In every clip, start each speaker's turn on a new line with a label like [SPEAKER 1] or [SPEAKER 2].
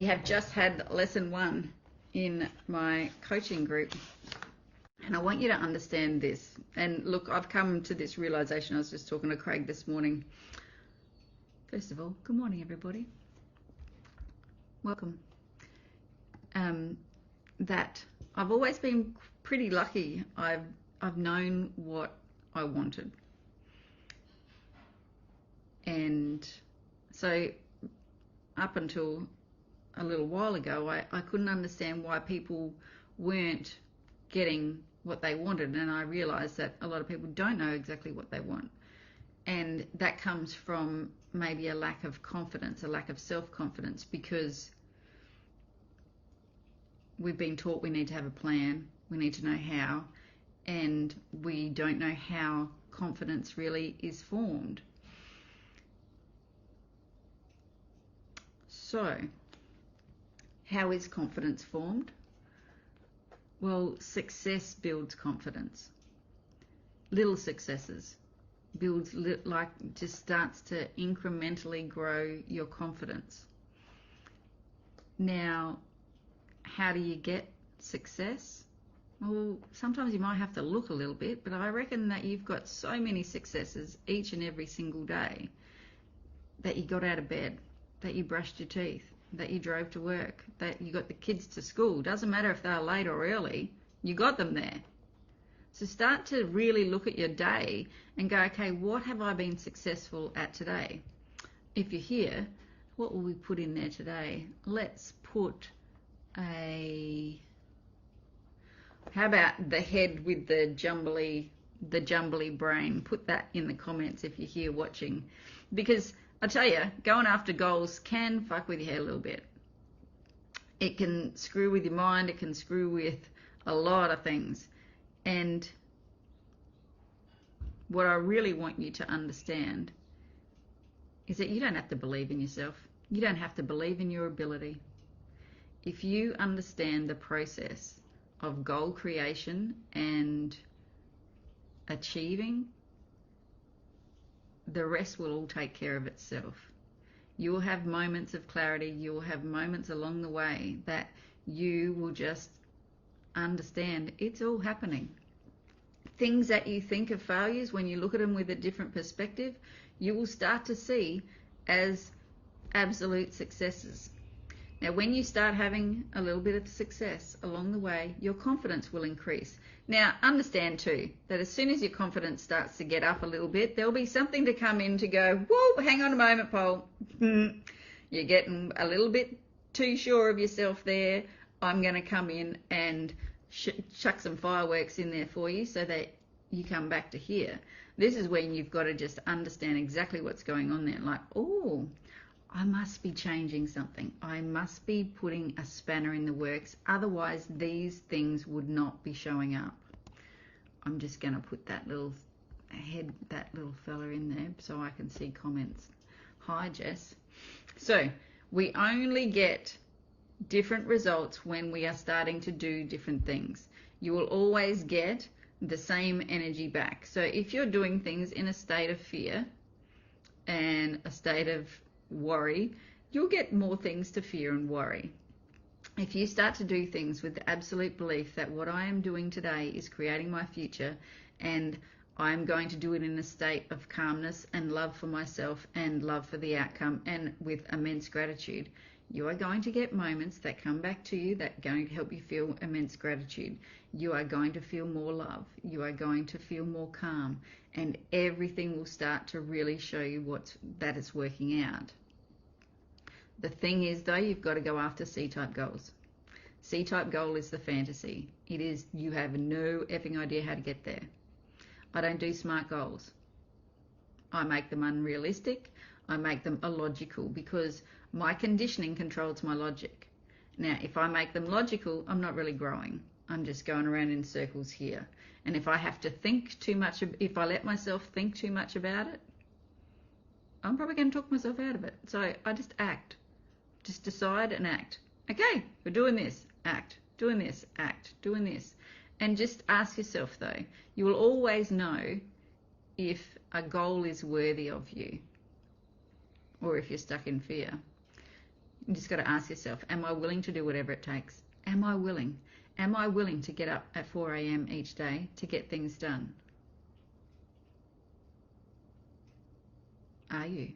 [SPEAKER 1] We have just had lesson 1 in my coaching group, and I want you to understand this. And look, I've come to this realization. I was just talking to Craig this morning. First of all, good morning, everybody. Welcome. That I've always been pretty lucky. I've known what I wanted, and so up until a little while ago, I couldn't understand why people weren't getting what they wanted, and I realized that a lot of people don't know exactly what they want, and that comes from maybe a lack of confidence, a lack of self-confidence, because we've been taught we need to have a plan, we need to know how, and we don't know how confidence really is formed. So how is confidence formed? Well, success builds confidence. Little successes builds, just starts to incrementally grow your confidence. Now, how do you get success? Well, sometimes you might have to look a little bit, but I reckon that you've got so many successes each and every single day: that you got out of bed, that you brushed your teeth, that you drove to work, that you got the kids to school. Doesn't matter if they're late or early, you got them there. So start to really look at your day and go, okay, what have I been successful at today? If you're here, what will we put in there today? Let's put how about the head with the jumbly brain? Put that in the comments if you're here watching, because I tell you, going after goals can fuck with your head a little bit. It can screw with your mind. It can screw with a lot of things. And what I really want you to understand is that you don't have to believe in yourself. You don't have to believe in your ability. If you understand the process of goal creation and achieving, the rest will all take care of itself. You will have moments of clarity. You will have moments along the way that you will just understand it's all happening. Things that you think are failures, when you look at them with a different perspective, you will start to see as absolute successes. Now, when you start having a little bit of success along the way, your confidence will increase. Now, understand too, that as soon as your confidence starts to get up a little bit, there'll be something to come in to go, whoa, hang on a moment, Paul. You're getting a little bit too sure of yourself there. I'm going to come in and chuck some fireworks in there for you so that you come back to here. This is when you've got to just understand exactly what's going on there. Like, oh, I must be changing something. I must be putting a spanner in the works. Otherwise, these things would not be showing up. I'm just going to put that little fella in there so I can see comments. Hi, Jess. So we only get different results when we are starting to do different things. You will always get the same energy back. So if you're doing things in a state of fear and a state of worry, you'll get more things to fear and worry. If you start to do things with the absolute belief that what I am doing today is creating my future, and I'm going to do it in a state of calmness and love for myself and love for the outcome, and with immense gratitude, you are going to get moments that come back to you that are going to help you feel immense gratitude. You are going to feel more love. You are going to feel more calm, and everything will start to really show you that it's working out. The thing is, though, you've got to go after C-type goals. C-type goal is the fantasy. It is, you have no effing idea how to get there. I don't do smart goals. I make them unrealistic. I make them illogical, because my conditioning controls my logic. Now, if I make them logical, I'm not really growing. I'm just going around in circles here. And if I have to think too much, if I let myself think too much about it, I'm probably going to talk myself out of it. So I just act. Just decide and act. Okay, we're doing this. Act. Doing this. Act. Doing this. And just ask yourself, though, you will always know if a goal is worthy of you, or if you're stuck in fear. You just got to ask yourself, am I willing to do whatever it takes? Am I willing? Am I willing to get up at 4 a.m. each day to get things done? Are you?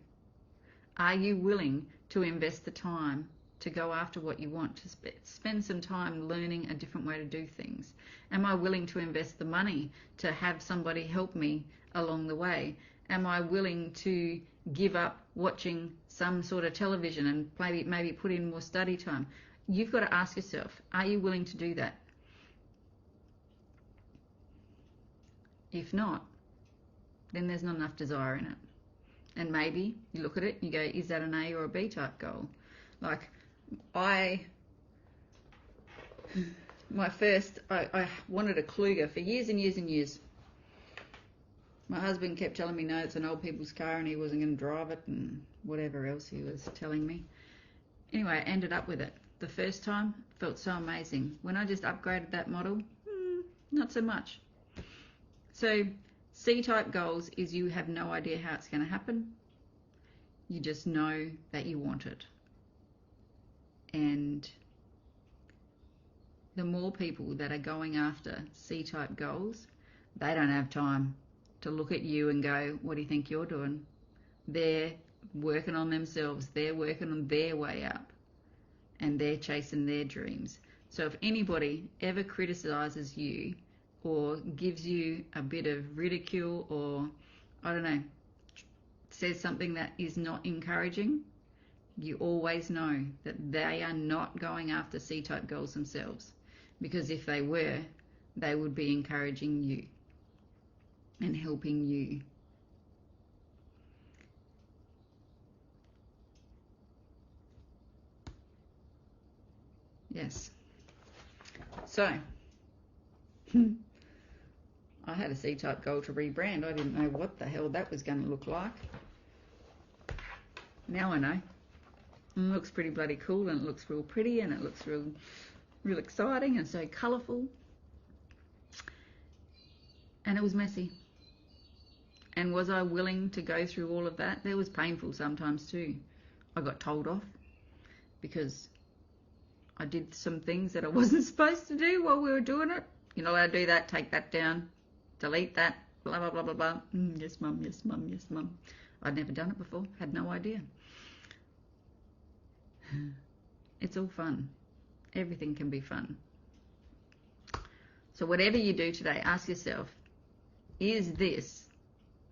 [SPEAKER 1] Are you willing to invest the time to go after what you want, to spend some time learning a different way to do things? Am I willing to invest the money to have somebody help me along the way? Am I willing to give up watching some sort of television and maybe put in more study time? You've got to ask yourself, are you willing to do that? If not, then there's not enough desire in it. And maybe you look at it and you go, is that an A or a B type goal? Like I wanted a Kluger for years and years and years. My husband kept telling me, no, it's an old people's car and he wasn't going to drive it and whatever else he was telling me. Anyway, I ended up with it. The first time, felt so amazing. When I just upgraded that model, not so much. So C-type goals is you have no idea how it's going to happen. You just know that you want it. And the more people that are going after C-type goals, they don't have time to look at you and go, what do you think you're doing? They're working on themselves. They're working on their way up. And they're chasing their dreams. So if anybody ever criticizes you or gives you a bit of ridicule or, I don't know, says something that is not encouraging, you always know that they are not going after C-type goals themselves. Because if they were, they would be encouraging you and helping you. Yes. So, I had a C-type goal to rebrand. I didn't know what the hell that was going to look like. Now I know. And it looks pretty bloody cool, and it looks real pretty, and it looks real exciting and so colourful. And it was messy. And was I willing to go through all of that? There was painful sometimes too. I got told off because I did some things that I wasn't supposed to do while we were doing it. You're not allowed to do that, take that down, delete that, blah, blah, blah, blah, blah. Yes, mum, yes, mum, yes, mum. I'd never done it before, had no idea. It's all fun. Everything can be fun. So whatever you do today, ask yourself, is this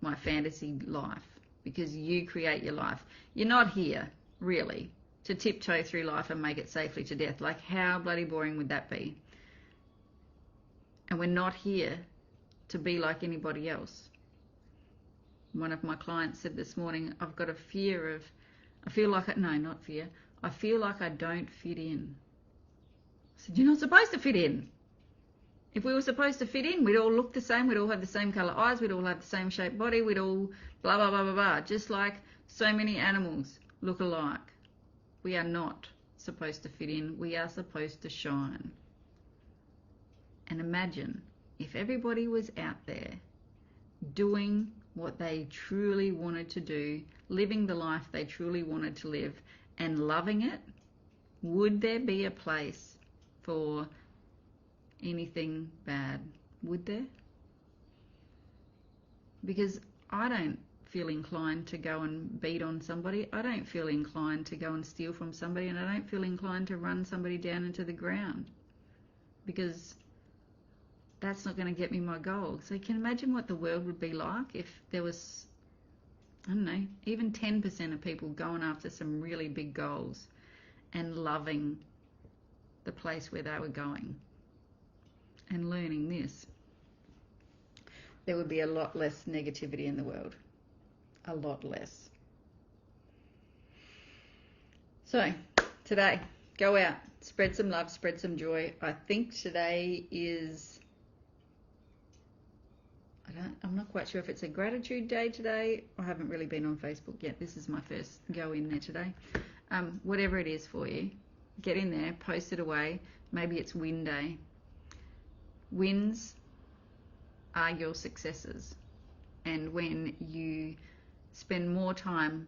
[SPEAKER 1] my fantasy life? Because you create your life. You're not here, really, to tiptoe through life and make it safely to death. Like, how bloody boring would that be? And we're not here to be like anybody else. One of my clients said this morning, I've got a fear of, I feel like I don't fit in. I said, you're not supposed to fit in. If we were supposed to fit in, we'd all look the same, we'd all have the same colour eyes, we'd all have the same shaped body, we'd all blah, blah, blah, blah, blah. Just like so many animals look alike. We are not supposed to fit in. We are supposed to shine. And imagine if everybody was out there doing what they truly wanted to do, living the life they truly wanted to live, and loving it, would there be a place for anything bad? Would there? Because I don't feel inclined to go and beat on somebody. I don't feel inclined to go and steal from somebody, and I don't feel inclined to run somebody down into the ground, because that's not going to get me my goal. So you can imagine what the world would be like if there was, I don't know, even 10% of people going after some really big goals and loving the place where they were going and learning this. There would be a lot less negativity in the world. A lot less. So today, go out, spread some love, spread some joy. I think today is, I'm not quite sure if it's a gratitude day today. I haven't really been on Facebook yet. This is my first go in there today. Whatever it is for you, get in there, post it away. Maybe it's win day. Wins are your successes. And when you spend more time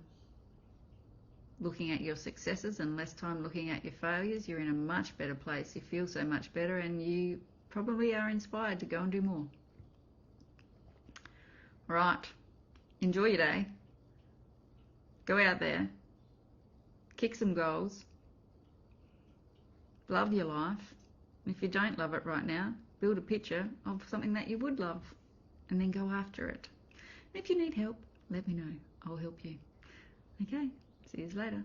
[SPEAKER 1] looking at your successes and less time looking at your failures, you're in a much better place. You feel so much better, and you probably are inspired to go and do more. Right. Enjoy your day. Go out there. Kick some goals. Love your life. If you don't love it right now, build a picture of something that you would love and then go after it. And if you need help, let me know. I'll help you. Okay. See you later.